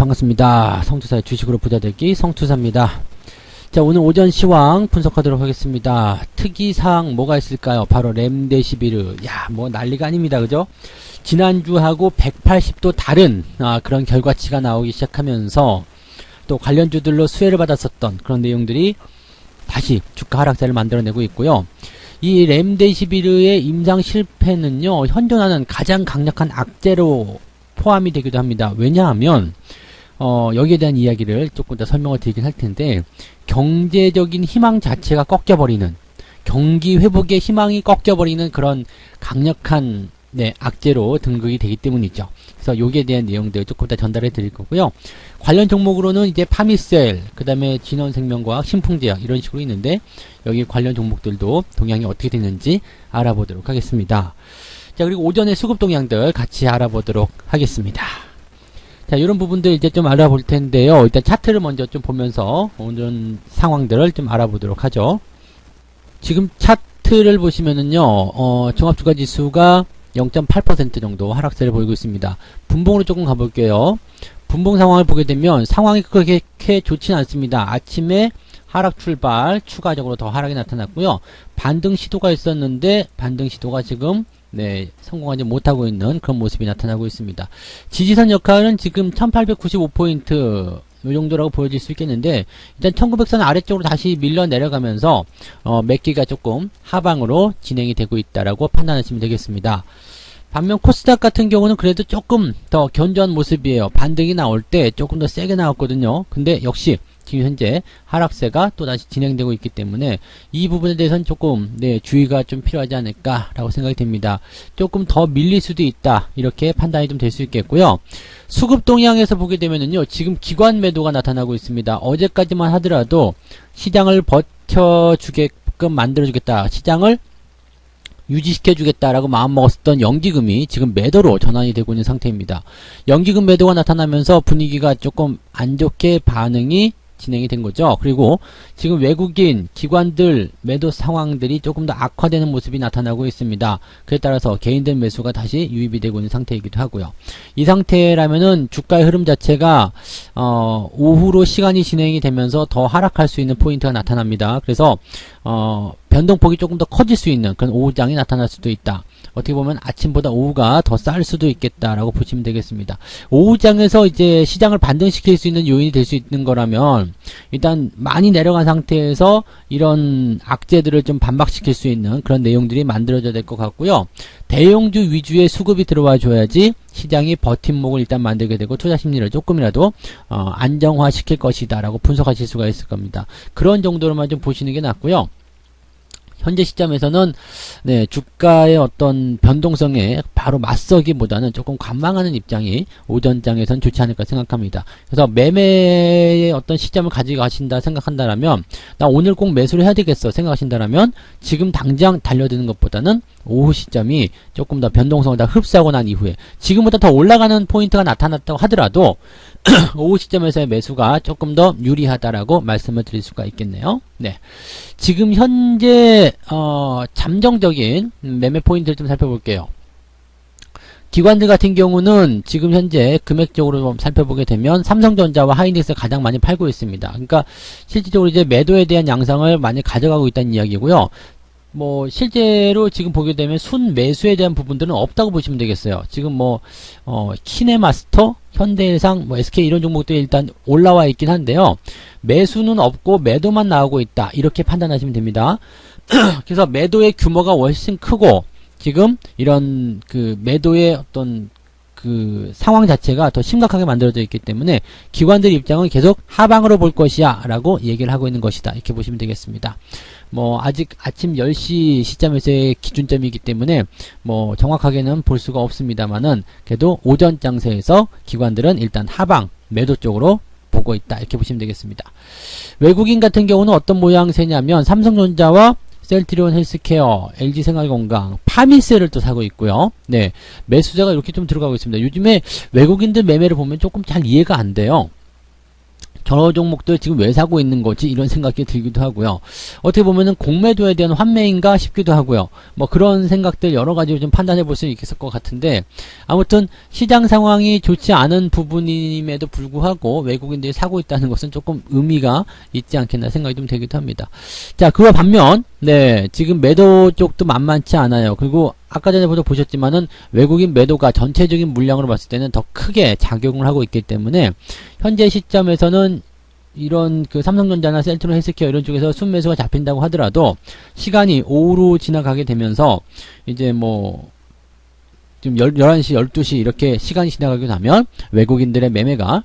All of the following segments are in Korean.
반갑습니다. 성투사의 주식으로 부자되기 성투사입니다. 자, 오늘 오전 시황 분석하도록 하겠습니다. 특이사항 뭐가 있을까요? 바로 렘데시비르. 야, 뭐 난리가 아닙니다. 그죠? 지난주하고 180도 다른 그런 결과치가 나오기 시작하면서 또 관련주들로 수혜를 받았었던 그런 내용들이 다시 주가 하락세를 만들어내고 있고요. 이 렘데시비르의 임상 실패는요, 현존하는 가장 강력한 악재로 포함이 되기도 합니다. 왜냐하면 여기에 대한 이야기를 조금 더 설명을 드리긴 할 텐데, 경제적인 희망 자체가 꺾여버리는, 경기 회복의 희망이 꺾여버리는 그런 강력한 악재로 등극이 되기 때문이죠. 그래서 여기에 대한 내용들 조금 더 전달해 드릴 거고요. 관련 종목으로는 이제 파미셀, 그 다음에 진원생명과학, 신풍제약 이런 식으로 있는데, 여기 관련 종목들도 동향이 어떻게 되는지 알아보도록 하겠습니다. 자, 그리고 오전에 수급 동향들 같이 알아보도록 하겠습니다. 자, 이런 부분들 이제 좀 알아볼 텐데요. 일단 차트를 먼저 좀 보면서 오늘 상황들을 좀 알아보도록 하죠. 지금 차트를 보시면은요, 종합주가지수가 0.8% 정도 하락세를 보이고 있습니다. 분봉으로 조금 가볼게요. 분봉 상황을 보게 되면 상황이 그렇게 좋지는 않습니다. 아침에 하락 출발, 추가적으로 더 하락이 나타났고요. 반등 시도가 있었는데 반등 시도가 지금 성공하지 못하고 있는 그런 모습이 나타나고 있습니다. 지지선 역할은 지금 1895포인트 이 정도라고 보여질 수 있겠는데, 일단 1900선 아래쪽으로 다시 밀려 내려가면서 매기가 조금 하방으로 진행이 되고 있다라고 판단하시면 되겠습니다. 반면 코스닥 같은 경우는 그래도 조금 더 견조한 모습이에요. 반등이 나올 때 조금 더 세게 나왔거든요. 근데 역시 지금 현재 하락세가 또다시 진행되고 있기 때문에 이 부분에 대해서는 조금 주의가 좀 필요하지 않을까라고 생각이 됩니다. 조금 더 밀릴 수도 있다, 이렇게 판단이 좀 될 수 있겠고요. 수급 동향에서 보게 되면은요, 지금 기관 매도가 나타나고 있습니다. 어제까지만 하더라도 시장을 버텨주게끔 만들어주겠다, 시장을 유지시켜주겠다라고 마음먹었던 연기금이 지금 매도로 전환이 되고 있는 상태입니다. 연기금 매도가 나타나면서 분위기가 조금 안 좋게 반응이 진행이 된 거죠. 그리고 지금 외국인 기관들 매도 상황들이 조금 더 악화되는 모습이 나타나고 있습니다. 그에 따라서 개인들 매수가 다시 유입이 되고 있는 상태이기도 하고요. 이 상태라면은 주가의 흐름 자체가 오후로 시간이 진행이 되면서 더 하락할 수 있는 포인트가 나타납니다. 그래서 변동폭이 조금 더 커질 수 있는 그런 오후장이 나타날 수도 있다. 어떻게 보면 아침보다 오후가 더 쌀 수도 있겠다라고 보시면 되겠습니다. 오후장에서 이제 시장을 반등시킬 수 있는 요인이 될 수 있는 거라면, 일단 많이 내려간 상태에서 이런 악재들을 좀 반박시킬 수 있는 그런 내용들이 만들어져야 될 것 같고요. 대형주 위주의 수급이 들어와 줘야지 시장이 버팀목을 일단 만들게 되고 투자 심리를 조금이라도 안정화 시킬 것이다 라고 분석하실 수가 있을 겁니다. 그런 정도로만 좀 보시는 게 낫고요. 현재 시점에서는 주가의 어떤 변동성에 바로 맞서기보다는 조금 관망하는 입장이 오전장에선 좋지 않을까 생각합니다. 그래서 매매의 어떤 시점을 가지고 가신다 생각한다라면, 나 오늘 꼭 매수를 해야 되겠어 생각하신다라면, 지금 당장 달려드는 것보다는 오후 시점이 조금 더 변동성을 다 흡수하고 난 이후에, 지금보다 더 올라가는 포인트가 나타났다고 하더라도 오후 시점에서의 매수가 조금 더 유리하다라고 말씀을 드릴 수가 있겠네요. 지금 현재 잠정적인 매매 포인트를 좀 살펴볼게요. 기관들 같은 경우는 지금 현재 금액적으로 좀 살펴보게 되면 삼성전자와 하이닉스를 가장 많이 팔고 있습니다. 그러니까 실질적으로 이제 매도에 대한 양상을 많이 가져가고 있다는 이야기고요. 실제로 지금 보게 되면 순 매수에 대한 부분들은 없다고 보시면 되겠어요. 지금 키네마스터, 현대해상, SK 이런 종목들이 일단 올라와 있긴 한데요. 매수는 없고 매도만 나오고 있다, 이렇게 판단하시면 됩니다. 그래서 매도의 규모가 훨씬 크고, 지금 이런 매도의 어떤 상황 자체가 더 심각하게 만들어져 있기 때문에 기관들 입장은 계속 하방으로 볼 것이야 라고 얘기를 하고 있는 것이다, 이렇게 보시면 되겠습니다. 아직 아침 10시 시점에서의 기준점이기 때문에 정확하게는 볼 수가 없습니다만은, 그래도 오전 장세에서 기관들은 일단 하방 매도 쪽으로 보고 있다, 이렇게 보시면 되겠습니다. 외국인 같은 경우는 어떤 모양새냐면, 삼성전자와 셀트리온 헬스케어, LG생활건강, 파미셀을 또 사고 있고요. 매수자가 이렇게 좀 들어가고 있습니다. 요즘에 외국인들 매매를 보면 조금 잘 이해가 안 돼요. 저 종목들 지금 왜 사고 있는 거지? 이런 생각이 들기도 하고요. 어떻게 보면은 공매도에 대한 환매인가 싶기도 하고요. 뭐 그런 생각들 여러 가지로 좀 판단해 볼 수 있을 것 같은데, 아무튼 시장 상황이 좋지 않은 부분임에도 불구하고 외국인들이 사고 있다는 것은 조금 의미가 있지 않겠나 생각이 좀 되기도 합니다. 자, 그와 반면 네, 지금 매도 쪽도 만만치 않아요. 그리고 아까 전에도 보셨지만은 외국인 매도가 전체적인 물량으로 봤을 때는 더 크게 작용을 하고 있기 때문에 현재 시점에서는 이런 그 삼성전자나 셀트론 헬스케어 이런 쪽에서 순매수가 잡힌다고 하더라도 시간이 오후로 지나가게 되면서 이제 뭐 지금 11시, 12시 이렇게 시간이 지나가게 되면 외국인들의 매매가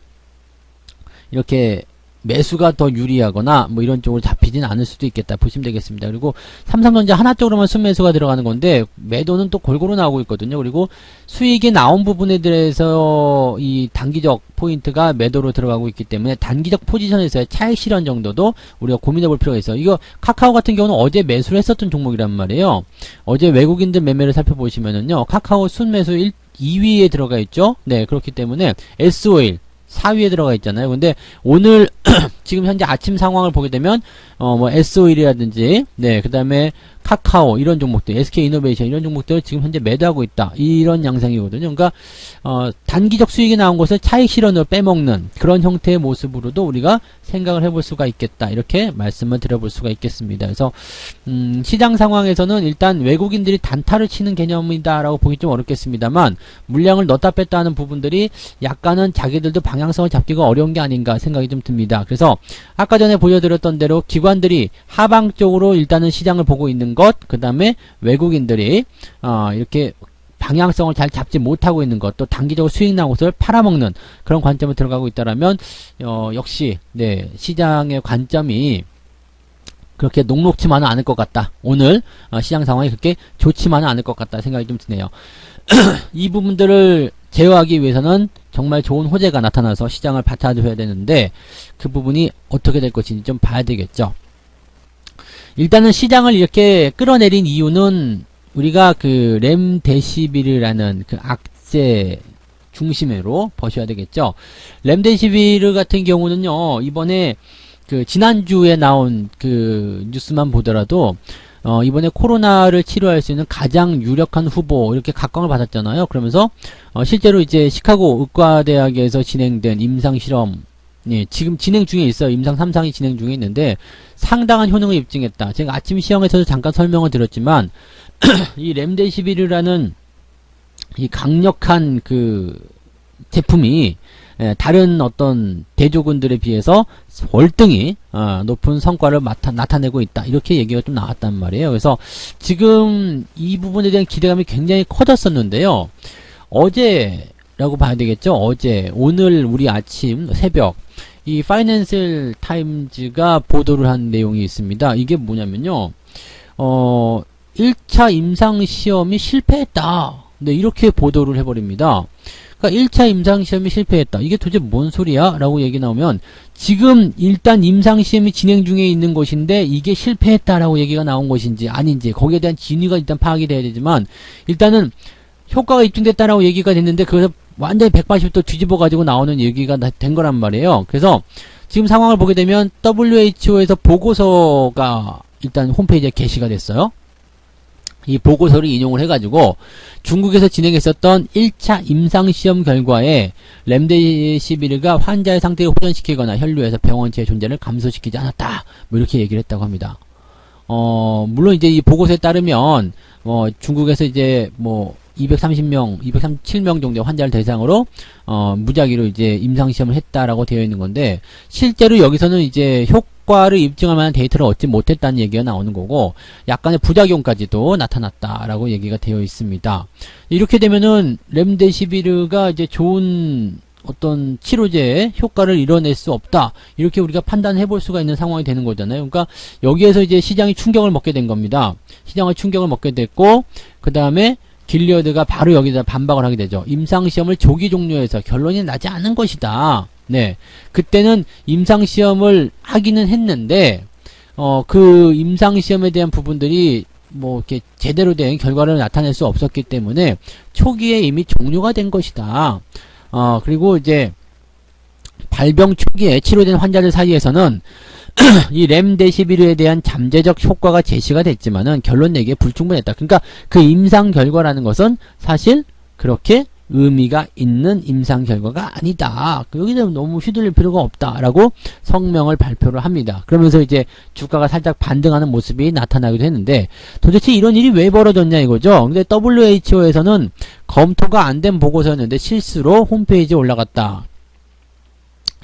이렇게 매수가 더 유리하거나 뭐 이런 쪽으로 잡히진 않을 수도 있겠다 보시면 되겠습니다. 그리고 삼성전자 하나 쪽으로만 순매수가 들어가는 건데 매도는 또 골고루 나오고 있거든요. 그리고 수익이 나온 부분에 대해서 이 단기적 포인트가 매도로 들어가고 있기 때문에 단기적 포지션에서의 차익 실현 정도도 우리가 고민해 볼 필요가 있어요. 이거 카카오 같은 경우는 어제 매수를 했었던 종목이란 말이에요. 어제 외국인들 매매를 살펴보시면은요, 카카오 순매수 2위에 들어가 있죠. 네, 그렇기 때문에 S-오일 4위에 들어가 있잖아요. 근데 오늘 지금 현재 아침 상황을 보게 되면 뭐 S-오일이라든지 네, 그다음에 카카오 이런 종목들, SK이노베이션 이런 종목들 지금 현재 매도하고 있다. 이런 양상이거든요. 그러니까 단기적 수익이 나온 것을 차익 실현으로 빼먹는 그런 형태의 모습으로도 우리가 생각을 해볼 수가 있겠다. 이렇게 말씀을 드려볼 수가 있겠습니다. 그래서 시장 상황에서는 일단 외국인들이 단타를 치는 개념이다라고 보기 좀 어렵겠습니다만 물량을 넣었다 뺐다 하는 부분들이 약간은 자기들도 방향성을 잡기가 어려운 게 아닌가 생각이 좀 듭니다. 그래서 아까 전에 보여드렸던 대로 기관들이 하방 쪽으로 일단은 시장을 보고 있는 것, 그 다음에 외국인들이 이렇게 방향성을 잘 잡지 못하고 있는 것, 또 단기적으로 수익 나온 것을 팔아먹는 그런 관점을 들어가고 있다라면 역시 네, 시장의 관점이 그렇게 녹록치만은 않을 것 같다. 오늘 시장 상황이 그렇게 좋지만은 않을 것 같다 생각이 좀 드네요. 이 부분들을 제어하기 위해서는 정말 좋은 호재가 나타나서 시장을 받쳐줘야 되는데 그 부분이 어떻게 될 것인지 좀 봐야 되겠죠. 일단은 시장을 이렇게 끌어내린 이유는 우리가 그 렘데시비르라는 그 악재 중심으로 보셔야 되겠죠. 렘데시비르 같은 경우는요, 이번에 그 지난주에 나온 그 뉴스만 보더라도 이번에 코로나를 치료할 수 있는 가장 유력한 후보 이렇게 각광을 받았잖아요. 그러면서 실제로 이제 시카고 의과대학에서 진행된 임상실험, 예, 지금 진행 중에 있어요. 임상 3상이 진행 중에 있는데 상당한 효능을 입증했다. 제가 아침 시험에서도 잠깐 설명을 드렸지만 이 렘데시비르라는 이 강력한 그 제품이 다른 어떤 대조군들에 비해서 월등히 높은 성과를 나타내고 있다. 이렇게 얘기가 좀 나왔단 말이에요. 그래서 지금 이 부분에 대한 기대감이 굉장히 커졌었는데요. 어제라고 봐야 되겠죠. 어제, 오늘 우리 아침 새벽 이 파이낸셜 타임즈가 보도를 한 내용이 있습니다. 이게 뭐냐면요. 1차 임상시험이 실패했다. 네, 이렇게 보도를 해버립니다. 그러니까 1차 임상시험이 실패했다. 이게 도대체 뭔 소리야? 라고 얘기 나오면 지금 일단 임상시험이 진행 중에 있는 것인데 이게 실패했다라고 얘기가 나온 것인지 아닌지 거기에 대한 진위가 일단 파악이 돼야 되지만 일단은 효과가 입증됐다라고 얘기가 됐는데 그래서 완전히 180도 뒤집어 가지고 나오는 얘기가 된 거란 말이에요. 그래서 지금 상황을 보게 되면 WHO에서 보고서가 일단 홈페이지에 게시가 됐어요. 이 보고서를 인용을 해가지고 중국에서 진행했었던 1차 임상시험 결과에 렘데시비르가 환자의 상태를 호전시키거나 혈류에서 병원체의 존재를 감소시키지 않았다. 뭐 이렇게 얘기를 했다고 합니다. 물론 이제 이 보고서에 따르면 중국에서 이제 뭐 230명, 237명 정도의 환자를 대상으로 무작위로 이제 임상시험을 했다라고 되어 있는 건데 실제로 여기서는 이제 효과를 입증할 만한 데이터를 얻지 못했다는 얘기가 나오는 거고 약간의 부작용까지도 나타났다라고 얘기가 되어 있습니다. 이렇게 되면은 렘데시비르가 이제 좋은 어떤 치료제의 효과를 이뤄낼 수 없다. 이렇게 우리가 판단해 볼 수가 있는 상황이 되는 거잖아요. 그러니까 여기에서 이제 시장이 충격을 먹게 된 겁니다. 시장을 충격을 먹게 됐고 그 다음에 길리어드가 바로 여기다 반박을 하게 되죠. 임상시험을 조기 종료해서 결론이 나지 않은 것이다. 네. 그때는 임상시험을 하기는 했는데, 그 임상시험에 대한 부분들이 뭐 이렇게 제대로 된 결과를 나타낼 수 없었기 때문에 초기에 이미 종료가 된 것이다. 그리고 이제 발병 초기에 치료된 환자들 사이에서는 이 렘데시비르에 대한 잠재적 효과가 제시가 됐지만은 결론 내기에 불충분했다. 그러니까 그 임상 결과라는 것은 사실 그렇게 의미가 있는 임상 결과가 아니다. 여기서 너무 휘둘릴 필요가 없다라고 성명을 발표를 합니다. 그러면서 이제 주가가 살짝 반등하는 모습이 나타나기도 했는데 도대체 이런 일이 왜 벌어졌냐 이거죠. 근데 WHO에서는 검토가 안 된 보고서였는데 실수로 홈페이지에 올라갔다.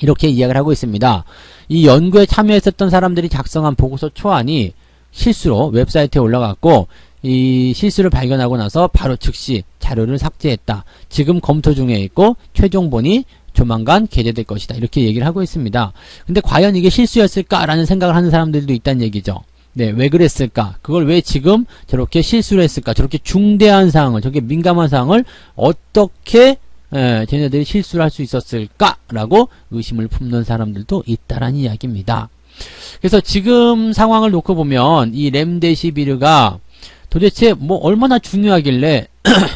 이렇게 이야기를 하고 있습니다. 이 연구에 참여했었던 사람들이 작성한 보고서 초안이 실수로 웹사이트에 올라갔고 이 실수를 발견하고 나서 바로 즉시 자료를 삭제했다. 지금 검토 중에 있고 최종본이 조만간 게재될 것이다. 이렇게 얘기를 하고 있습니다. 근데 과연 이게 실수였을까라는 생각을 하는 사람들도 있다는 얘기죠. 네, 왜 그랬을까? 그걸 왜 지금 저렇게 실수를 했을까? 저렇게 중대한 사항을, 저렇게 민감한 사항을 어떻게 쟤네들이 실수를 할 수 있었을까라고 의심을 품는 사람들도 있다라는 이야기입니다. 그래서 지금 상황을 놓고 보면 이 렘데시비르가 도대체 뭐 얼마나 중요하길래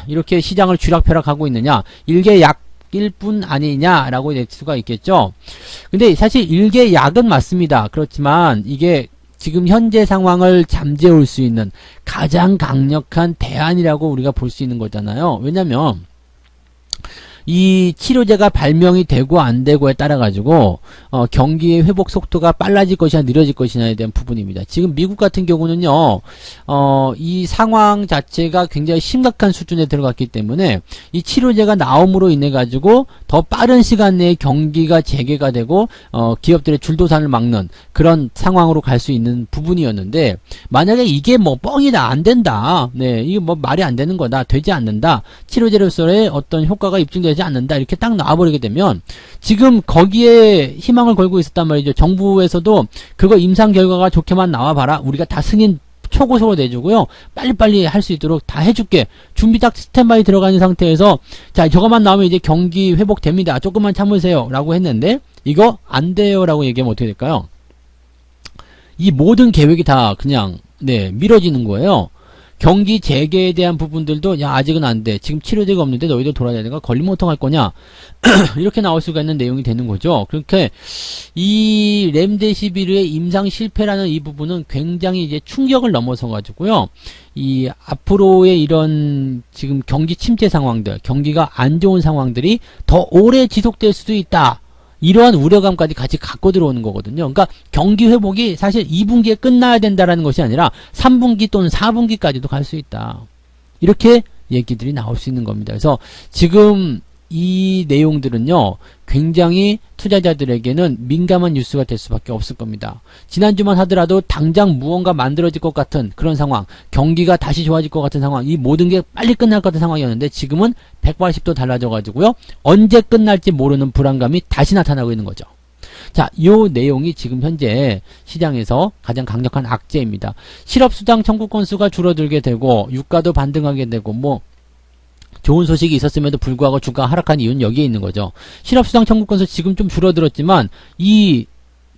이렇게 시장을 쥐락펴락하고 있느냐, 일개 약일 뿐 아니냐라고 낼 수가 있겠죠. 근데 사실 일개 약은 맞습니다. 그렇지만 이게 지금 현재 상황을 잠재울 수 있는 가장 강력한 대안이라고 우리가 볼 수 있는 거잖아요. 왜냐면 이 치료제가 발명이 되고 안 되고에 따라 가지고 경기의 회복 속도가 빨라질 것이냐 느려질 것이냐에 대한 부분입니다. 지금 미국 같은 경우는요, 이 상황 자체가 굉장히 심각한 수준에 들어갔기 때문에 이 치료제가 나옴으로 인해 가지고 더 빠른 시간 내에 경기가 재개가 되고 기업들의 줄도산을 막는 그런 상황으로 갈 수 있는 부분이었는데, 만약에 이게 뭐 뻥이다, 안 된다, 네, 이게 뭐 말이 안 되는 거다, 되지 않는다, 치료제로서의 어떤 효과가 입증되지 않는다, 이렇게 딱 나와버리게 되면 지금 거기에 희망을 걸고 있었단 말이죠. 정부에서도 그거 임상 결과가 좋게만 나와봐라, 우리가 다 승인 초고속으로 내주고요, 빨리빨리 할 수 있도록 다 해줄게, 준비 딱 스탠바이 들어가 있는 상태에서 자 저거만 나오면 이제 경기 회복됩니다, 조금만 참으세요 라고 했는데 이거 안 돼요 라고 얘기하면 어떻게 될까요? 이 모든 계획이 다 그냥 미뤄지는 거예요. 경기 재개에 대한 부분들도 야 아직은 안 돼, 지금 치료제가 없는데 너희들 돌아야 되니까 걸리면 어떡할 거냐 이렇게 나올 수가 있는 내용이 되는 거죠. 그렇게 이 렘데시비르의 임상 실패라는 이 부분은 굉장히 이제 충격을 넘어서 가지고요, 이 앞으로의 이런 지금 경기 침체 상황들, 경기가 안 좋은 상황들이 더 오래 지속될 수도 있다, 이러한 우려감까지 같이 갖고 들어오는 거거든요. 그러니까 경기 회복이 사실 2분기에 끝나야 된다라는 것이 아니라 3분기 또는 4분기까지도 갈 수 있다, 이렇게 얘기들이 나올 수 있는 겁니다. 그래서 지금 이 내용들은요, 굉장히 투자자들에게는 민감한 뉴스가 될 수밖에 없을 겁니다. 지난주만 하더라도 당장 무언가 만들어질 것 같은 그런 상황, 경기가 다시 좋아질 것 같은 상황, 이 모든 게 빨리 끝날 것 같은 상황이었는데 지금은 180도 달라져 가지고요, 언제 끝날지 모르는 불안감이 다시 나타나고 있는 거죠. 자, 요 내용이 지금 현재 시장에서 가장 강력한 악재입니다. 실업수당 청구 건수가 줄어들게 되고 유가도 반등하게 되고 뭐 좋은 소식이 있었음에도 불구하고 주가가 하락한 이유는 여기에 있는 거죠. 실업수당 청구 건수 지금 좀 줄어들었지만 이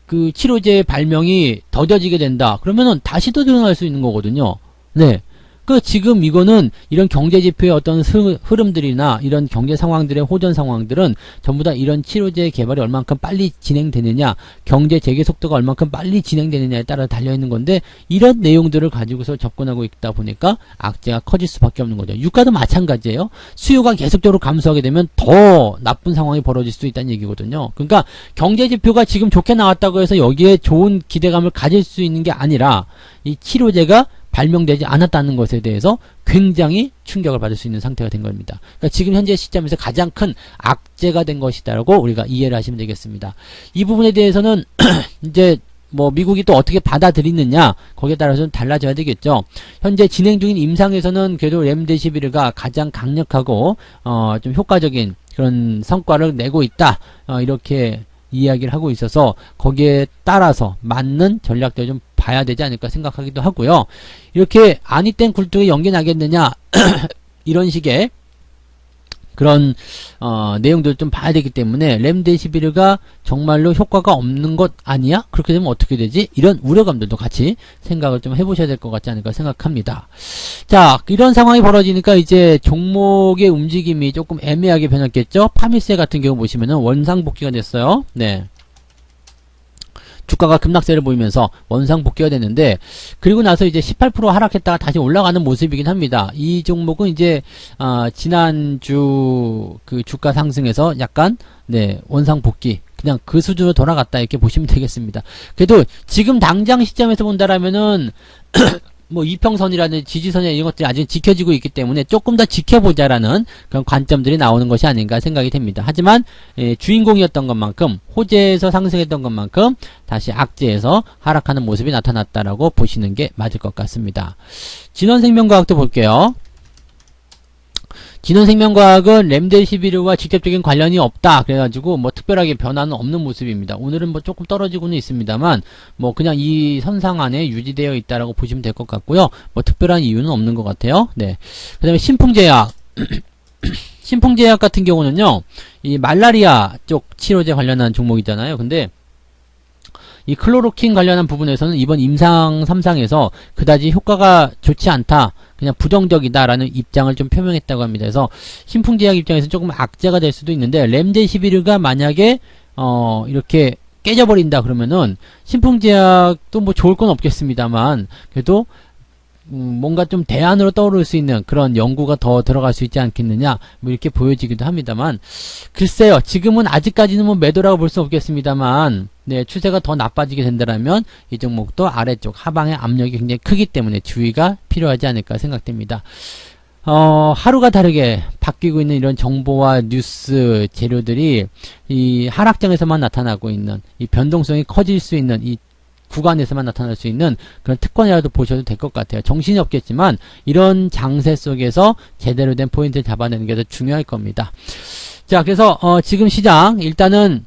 그 치료제 발명이 더뎌지게 된다 그러면은 다시 또 늘어날 수 있는 거거든요. 네. 그 지금 이거는 이런 경제지표의 어떤 흐름들이나 이런 경제 상황들의 호전 상황들은 전부 다 이런 치료제 개발이 얼만큼 빨리 진행되느냐, 경제 재개 속도가 얼만큼 빨리 진행되느냐에 따라 달려있는 건데, 이런 내용들을 가지고서 접근하고 있다 보니까 악재가 커질 수밖에 없는 거죠. 유가도 마찬가지예요. 수요가 계속적으로 감소하게 되면 더 나쁜 상황이 벌어질 수도 있다는 얘기거든요. 그러니까 경제지표가 지금 좋게 나왔다고 해서 여기에 좋은 기대감을 가질 수 있는 게 아니라 이 치료제가 발명되지 않았다는 것에 대해서 굉장히 충격을 받을 수 있는 상태가 된 겁니다. 그러니까 지금 현재 시점에서 가장 큰 악재가 된 것이다라고 우리가 이해를 하시면 되겠습니다. 이 부분에 대해서는 이제 뭐 미국이 또 어떻게 받아들이느냐, 거기에 따라서는 달라져야 되겠죠. 현재 진행 중인 임상에서는 그래도 렘데시비르가 가장 강력하고 좀 효과적인 그런 성과를 내고 있다, 이렇게 이야기를 하고 있어서 거기에 따라서 맞는 전략들을 좀 봐야 되지 않을까 생각하기도 하고요. 이렇게 아니 땐 굴뚝에 연기 나겠느냐 이런 식의 그런 내용들을 좀 봐야 되기 때문에 렘데시비르가 정말로 효과가 없는 것 아니야? 그렇게 되면 어떻게 되지? 이런 우려감들도 같이 생각을 좀 해보셔야 될 것 같지 않을까 생각합니다. 자, 이런 상황이 벌어지니까 이제 종목의 움직임이 조금 애매하게 변했겠죠? 파미세 같은 경우 보시면은 원상복귀가 됐어요. 네. 주가가 급락세를 보이면서 원상복귀가 됐는데, 그리고 나서 이제 18% 하락했다가 다시 올라가는 모습이긴 합니다. 이 종목은 이제 지난주 그 주가 상승에서 약간 원상복귀, 그냥 그 수준으로 돌아갔다 이렇게 보시면 되겠습니다. 그래도 지금 당장 시점에서 본다라면은 뭐 이평선이라든지 지지선이나 이런 것들이 아직 지켜지고 있기 때문에 조금 더 지켜보자라는 그런 관점들이 나오는 것이 아닌가 생각이 됩니다. 하지만 주인공이었던 것만큼, 호재에서 상승했던 것만큼 다시 악재에서 하락하는 모습이 나타났다라고 보시는 게 맞을 것 같습니다. 진원생명과학도 볼게요. 진원생명과학은 렘데시비르와 직접적인 관련이 없다. 그래가지고 뭐 특별하게 변화는 없는 모습입니다. 오늘은 뭐 조금 떨어지고는 있습니다만 뭐 그냥 이 선상 안에 유지되어 있다라고 보시면 될 것 같고요. 뭐 특별한 이유는 없는 것 같아요. 네. 그 다음에 신풍제약. 신풍제약 같은 경우는요, 이 말라리아 쪽 치료제 관련한 종목이잖아요. 근데 이 클로로킨 관련한 부분에서는 이번 임상 3상에서 그다지 효과가 좋지 않다, 그냥 부정적이다라는 입장을 좀 표명했다고 합니다. 그래서 신풍제약 입장에서 조금 악재가 될 수도 있는데, 렘데시비르가 만약에 이렇게 깨져버린다 그러면은 신풍제약도 뭐 좋을 건 없겠습니다만, 그래도 뭔가 좀 대안으로 떠오를 수 있는 그런 연구가 더 들어갈 수 있지 않겠느냐, 뭐 이렇게 보여지기도 합니다만, 글쎄요, 지금은 아직까지는 뭐 매도라고 볼 수 없겠습니다만, 추세가 더 나빠지게 된다면 이 종목도 아래쪽 하방의 압력이 굉장히 크기 때문에 주의가 필요하지 않을까 생각됩니다. 하루가 다르게 바뀌고 있는 이런 정보와 뉴스 재료들이 이 하락장에서만 나타나고 있는, 이 변동성이 커질 수 있는 이 구간에서만 나타날 수 있는 그런 특권이라도 보셔도 될 것 같아요. 정신이 없겠지만 이런 장세 속에서 제대로 된 포인트를 잡아내는 게 더 중요할 겁니다. 자, 그래서 지금 시장 일단은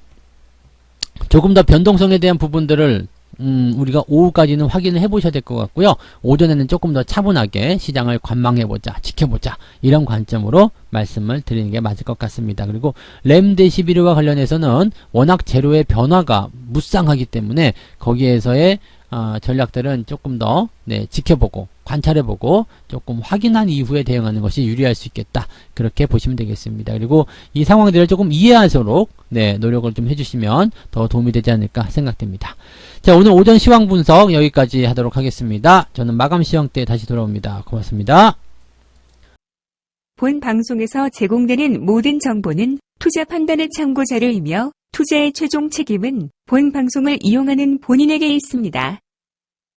조금 더 변동성에 대한 부분들을 우리가 오후까지는 확인을 해보셔야 될 것 같고요. 오전에는 조금 더 차분하게 시장을 관망해보자, 지켜보자, 이런 관점으로 말씀을 드리는 게 맞을 것 같습니다. 그리고 렘데시비르와 관련해서는 워낙 재료의 변화가 무쌍하기 때문에 거기에서의 전략들은 조금 더 지켜보고 관찰해보고 조금 확인한 이후에 대응하는 것이 유리할 수 있겠다, 그렇게 보시면 되겠습니다. 그리고 이 상황들을 조금 이해하도록 노력을 좀 해주시면 더 도움이 되지 않을까 생각됩니다. 자, 오늘 오전 시황 분석 여기까지 하도록 하겠습니다. 저는 마감 시황 때 다시 돌아옵니다. 고맙습니다. 본 방송에서 제공되는 모든 정보는 투자 판단의 참고 자료이며 투자의 최종 책임은 본 방송을 이용하는 본인에게 있습니다.